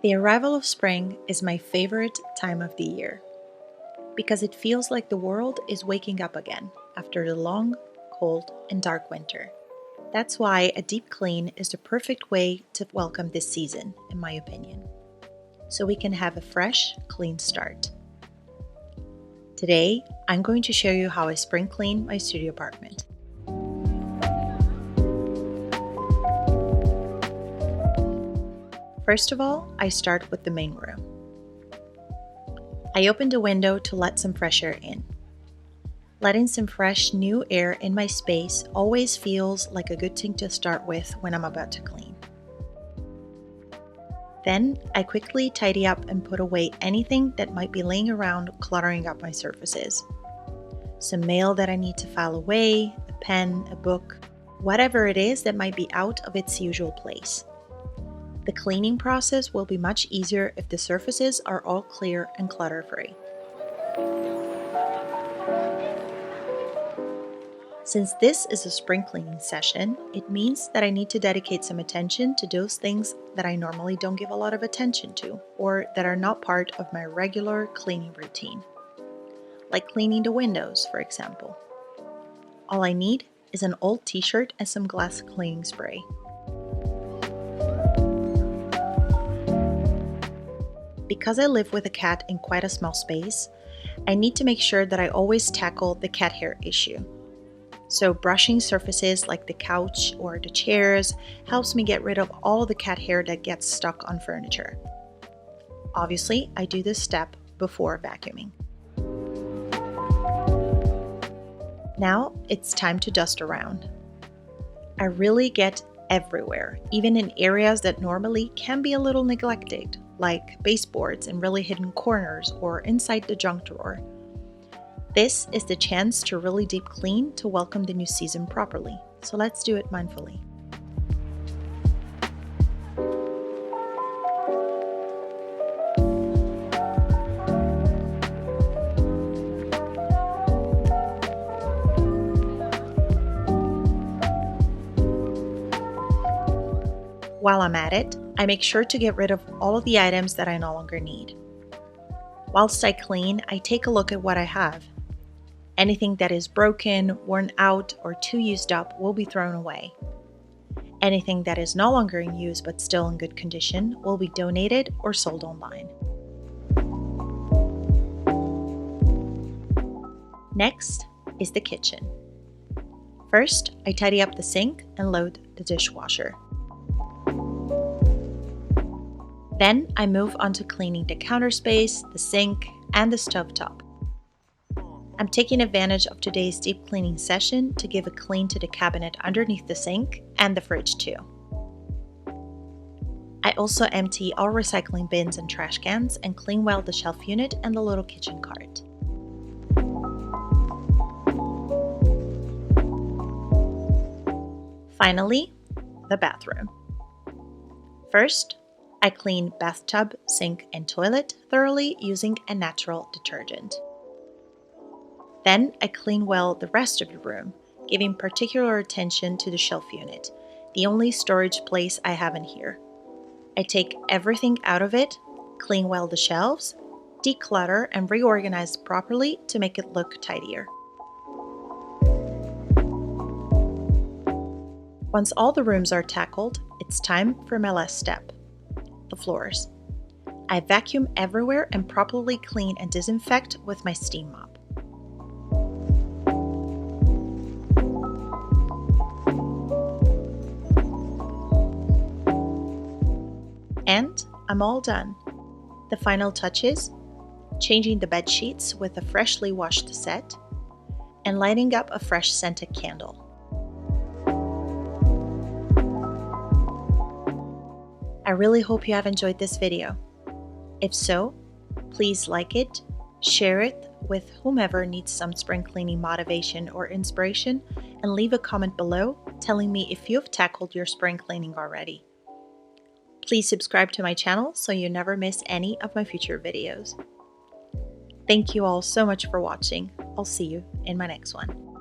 The arrival of spring is my favorite time of the year because it feels like the world is waking up again after the long, cold, and dark winter. That's why a deep clean is the perfect way to welcome this season, in my opinion, so we can have a fresh, clean start. Today, I'm going to show you how I spring clean my studio apartment. First of all, I start with the main room. I opened a window to let some fresh air in. Letting some fresh, new air in my space always feels like a good thing to start with when I'm about to clean. Then, I quickly tidy up and put away anything that might be laying around cluttering up my surfaces. Some mail that I need to file away, a pen, a book, whatever it is that might be out of its usual place. The cleaning process will be much easier if the surfaces are all clear and clutter-free. Since this is a spring cleaning session, it means that I need to dedicate some attention to those things that I normally don't give a lot of attention to, or that are not part of my regular cleaning routine. Like cleaning the windows, for example. All I need is an old t-shirt and some glass cleaning spray. Because I live with a cat in quite a small space, I need to make sure that I always tackle the cat hair issue. So brushing surfaces like the couch or the chairs helps me get rid of all the cat hair that gets stuck on furniture. Obviously, I do this step before vacuuming. Now it's time to dust around. I really get everywhere, even in areas that normally can be a little neglected, like baseboards in really hidden corners or inside the junk drawer. This is the chance to really deep clean to welcome the new season properly, so let's do it mindfully. While I'm at it, I make sure to get rid of all of the items that I no longer need. Whilst I clean, I take a look at what I have. Anything that is broken, worn out, or too used up will be thrown away. Anything that is no longer in use but still in good condition will be donated or sold online. Next is the kitchen. First, I tidy up the sink and load the dishwasher. Then I move on to cleaning the counter space, the sink, and the stovetop. I'm taking advantage of today's deep cleaning session to give a clean to the cabinet underneath the sink and the fridge too. I also empty all recycling bins and trash cans and clean well the shelf unit and the little kitchen cart. Finally, the bathroom. First, I clean bathtub, sink, and toilet thoroughly using a natural detergent. Then I clean well the rest of the room, giving particular attention to the shelf unit, the only storage place I have in here. I take everything out of it, clean well the shelves, declutter and reorganize properly to make it look tidier. Once all the rooms are tackled, it's time for my last step. The floors. I vacuum everywhere and properly clean and disinfect with my steam mop. And I'm all done. The final touches: changing the bed sheets with a freshly washed set and lighting up a fresh scented candle. I really hope you have enjoyed this video. If so, please like it, share it with whomever needs some spring cleaning motivation or inspiration, and leave a comment below telling me if you've tackled your spring cleaning already. Please subscribe to my channel so you never miss any of my future videos. Thank you all so much for watching. I'll see you in my next one.